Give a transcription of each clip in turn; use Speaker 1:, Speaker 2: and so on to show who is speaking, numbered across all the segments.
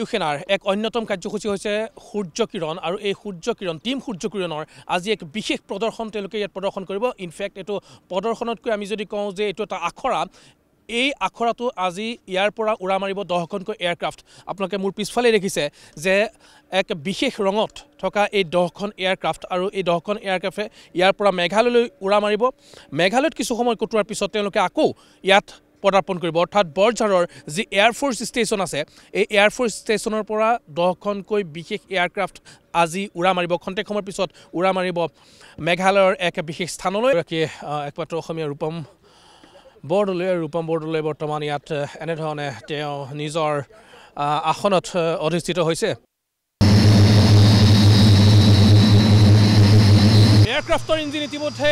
Speaker 1: বায়ুসেনাৰ এক অন্যতম কাৰ্যসূচী হৈছে সূৰ্য কিৰণ আৰু এই সূৰ্য কিৰণ টিম সূৰ্য কিৰণৰ আজি এক বিশেষ প্ৰদৰ্শন তেওঁলোকে ইয়াত প্ৰদৰ্শন কৰিব ইনফেক্ট এইটো প্ৰদৰ্শনতকৈ আমি যদি কওঁ যে এইটো এটা আখৰা এই আখৰাটো আজি ইয়াৰ পৰা উৰা মাৰিব 10খনকৈ এয়াৰক্ৰাফ্ট আপোনালোকে মোৰ পিছফালে দেখিছে যে এক বিশেষ ৰঙত থকা এই 10খন এয়াৰক্ৰাফ্ট আৰু এই 10খন এয়াৰক্ৰাফ্টে ইয়াৰ পৰা মেঘালয়লৈ উৰা মাৰিব মেঘালয়ত কিছু সময় কটোৱাৰ পিছত তেওঁলোকে আকৌ ইয়াত পদাৰ্পণ কৰিব অৰ্থাৎ বৰঝাৰৰ যি এয়াৰফ'ৰ্চ ষ্টেচন আছে এই এয়াৰফ'ৰ্চ ষ্টেচনৰ পৰা 10খনকৈ বিশেষ এয়াৰক্ৰাফ্ট আজি উৰা মাৰিব খন্তেক সময়ৰ পিছত উৰা মাৰিব মেঘালয়ৰ এক বিশেষ স্থানলৈ একমাত্ৰ অসমীয়া ৰূপম বৰদলৈ বৰ্তমান ইয়াত এনেধৰণে তেওঁ নিজৰ আসনত অধিষ্ঠিত হৈছে এয়াৰক্ৰাফ্টৰ ইঞ্জিন ইতিমধ্যে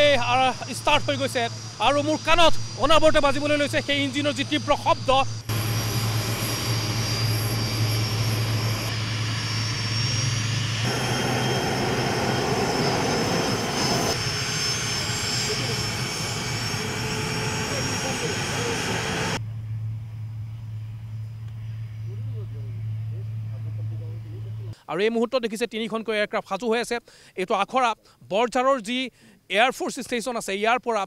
Speaker 1: ষ্টাৰ্ট হৈ গৈছে আৰু মোৰ কাণত অনাবৰতে বাজিবলৈ লৈছে সেই ইঞ্জিনৰ যি তীব্ৰ শব্দ আৰু এই মুহূৰ্তত দেখিছে 3খনকৈ এয়াৰক্ৰাফ্ট সাজু হৈ আছে এইটো আখৰা বৰঝাৰৰ যি এয়াৰফ'ৰ্চ ষ্টেচন আছে ইয়াৰ পৰা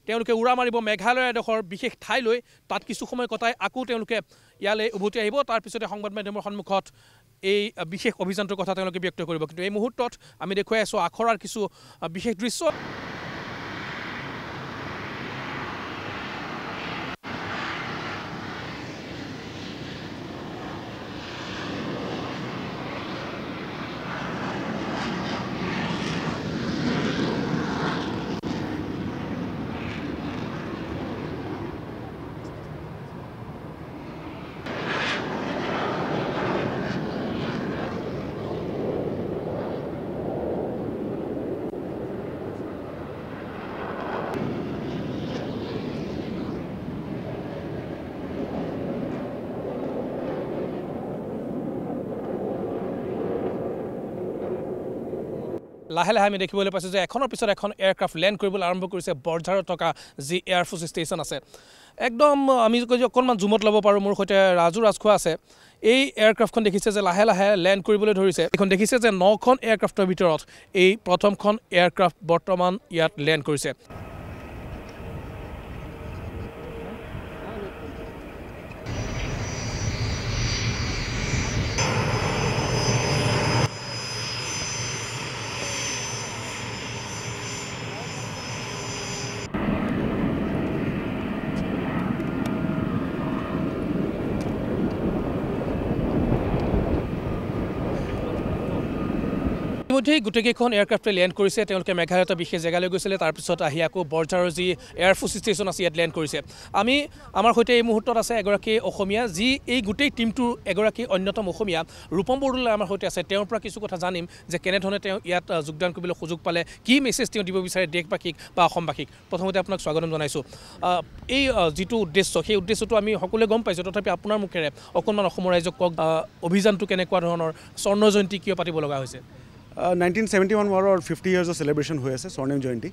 Speaker 1: তেওঁলোকে উৰা মাৰিব মেঘালয় এডোখৰ বিশেষ ঠাইলৈ তাত কিছু সময় কটাই আকৌ তেওঁলোকে ইয়ালৈ উভতি আহিব তাৰপিছতে সংবাদ মাধ্যমৰ সন্মুখত এই বিশেষ অভিযানটোৰ কথা তেওঁলোকে ব্যক্ত কৰিব কিন্তু এই মুহূৰ্তত আমি দেখুৱাই আছোঁ আখৰাৰ কিছু বিশেষ দৃশ্য লাহে লাহে আমি দেখিবলৈ পাইছোঁ যে এখনৰ পিছত এখন এয়াৰক্ৰাফ্ট লেণ্ড কৰিবলৈ আৰম্ভ কৰিছে বৰঝাৰত থকা যি এয়াৰফ'ৰ্চ ষ্টেচন আছে একদম আমি যদি অকণমান জুমত ল'ব পাৰোঁ মোৰ সৈতে ৰাজু ৰাজখোৱা আছে এই এয়াৰক্ৰাফ্টখন দেখিছে যে লাহে লাহে লেণ্ড কৰিবলৈ ধৰিছে এইখন দেখিছে যে 9খন এয়াৰক্ৰাফ্টৰ ভিতৰত এই প্ৰথমখন এয়াৰক্ৰাফ্ট বৰ্তমান ইয়াত লেণ্ড কৰিছে ইতিমধ্যে গোটেইকেইখন এয়াৰক্ৰাফ্টে লেণ্ড কৰিছে তেওঁলোকে মেঘালয়ত বিশেষ জেগালৈ গৈছিলে তাৰপিছত আহি আকৌ বৰঝাৰৰ যি এয়াৰফ'ৰ্চ ষ্টেচন আছে ইয়াত লেণ্ড কৰিছে আমি আমাৰ সৈতে এই মুহূৰ্তত আছে এগৰাকী অসমীয়া যি এই গোটেই টিমটোৰ এগৰাকী অন্যতম অসমীয়া ৰূপম বৰদলৈ আমাৰ সৈতে আছে তেওঁৰ পৰা কিছু কথা জানিম যে কেনেধৰণে তেওঁ ইয়াত যোগদান কৰিবলৈ সুযোগ পালে কি মেছেজ তেওঁ দিব বিচাৰে দেশবাসীক বা অসমবাসীক প্ৰথমতে আপোনাক স্বাগতম জনাইছোঁ এই যিটো উদ্দেশ্য সেই উদ্দেশ্যটো আমি সকলোৱে গম পাইছোঁ তথাপি আপোনাৰ মুখেৰে অকণমান অসমৰ ৰাইজক কওক অভিযানটো কেনেকুৱা ধৰণৰ স্বৰ্ণ জয়ন্তী কিয় পাতিব লগা হৈছে
Speaker 2: 1971 ৱাৰৰ 50 ইয়াৰ্ছৰ চেলিব্ৰেশ্যন হৈ আছে স্বৰ্ণিম জয়ন্তী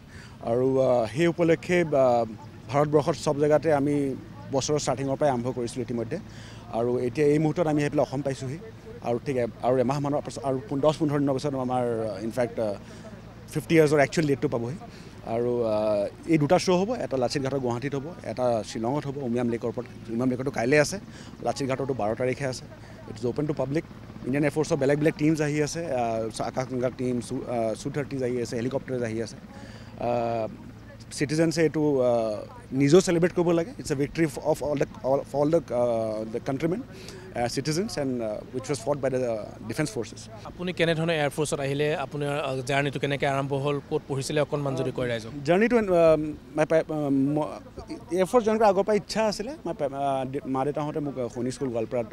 Speaker 2: আৰু সেই উপলক্ষে ভাৰতবৰ্ষৰ সব জেগাতে আমি বছৰৰ ষ্টাৰ্টিঙৰ পৰাই আৰম্ভ কৰিছিলোঁ ইতিমধ্যে আৰু এতিয়া এই মুহূৰ্তত আমি সেইফালে অসম পাইছোঁহি আৰু ঠিক আৰু এমাহমানৰ পাছত আৰু 10-15 দিনৰ পাছত আমাৰ ইনফেক্ট 50 ইয়াৰ্ছৰ একচুৱেল ডেটটো পাবহি আৰু এই দুটা শ্ব' হ'ব এটা লাচিত ঘাটৰ গুৱাহাটীত হ'ব এটা শ্বিলঙত হ'ব উমিয়াম লেকৰ ওপৰত উমিয়াম লেকতো কাইলৈ আছে লাচিত ঘাটতো 12 তাৰিখে আছে it is open to public Indian এয়াৰফ'ৰ্চৰ বেলেগ টিমছ আহি আছে আকাশগংগা টিম Su-30 আহি আছে হেলিকপ্টাৰ্ছ আহি আছে চিটিজেন্সে এইটো নিজেও চেলিব্ৰেট কৰিব লাগে it's a victory of all the countrymen citizens and which was fought by the defense forces
Speaker 1: আপুনি কেনেধৰণে এয়াৰফ'ৰ্চত আহিলে আপোনাৰ জাৰ্নিটো কেনেকৈ আৰম্ভ হ'ল ক'ত পঢ়িছিলে অকণমান যদি কৈ ৰাইজক
Speaker 2: জাৰ্নিটো এয়াৰফ'ৰ্চ জইন কৰাৰ আগৰ পৰা ইচ্ছা আছিলে মা দেউতাহঁতে মোক সৈনিক স্কুল গোৱালপাৰাত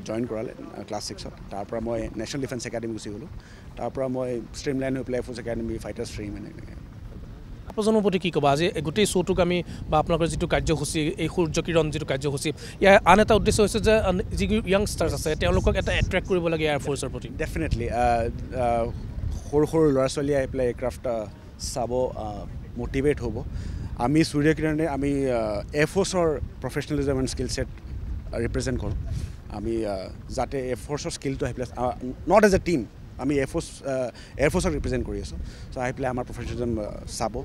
Speaker 2: জইন কৰালে ক্লাছ 6ত তাৰপৰা মই নেশ্যনেল ডিফেন্স একাডেমি গুচি গ'লোঁ তাৰপৰা মই ষ্ট্ৰীম লাইন হৈ পেলাই এয়াৰফ'ৰ্চ একাডেমি ফাইটাৰ ষ্ট্ৰীম এনেকৈ
Speaker 1: প্ৰজন্মৰ প্ৰতি কি ক'বা আজি গোটেই শ্ব'টোক আমি বা আপোনালোকৰ যিটো কাৰ্যসূচী এই সূৰ্য কিৰণ যিটো কাৰ্যসূচী ইয়াৰ আন এটা উদ্দেশ্য হৈছে যে যি য়াংষ্টাৰ্ছ আছে তেওঁলোকক এটা এট্ৰেক্ট কৰিব লাগে এয়াৰফ'ৰ্চৰ প্ৰতি
Speaker 2: ডেফিনেটলি সৰু সৰু ল'ৰা ছোৱালীয়ে আহি পেলাই এয়াৰক্ৰাফ্ট চাব মোটিভেট হ'ব আমি সূৰ্য কিৰণে আমি এয়াৰফ'ৰ্চৰ professionalism and skill set represent কৰোঁ আমি যাতে এয়াৰফ'ৰ্চৰ স্কিলটো আহি পেলাই নট এজ এ টিম আমি এয়াৰফ'ৰ্চক ৰিপ্ৰেজেণ্ট কৰি আছোঁ চ' আহি পেলাই আমাৰ প্ৰফেচনেলিজম চাব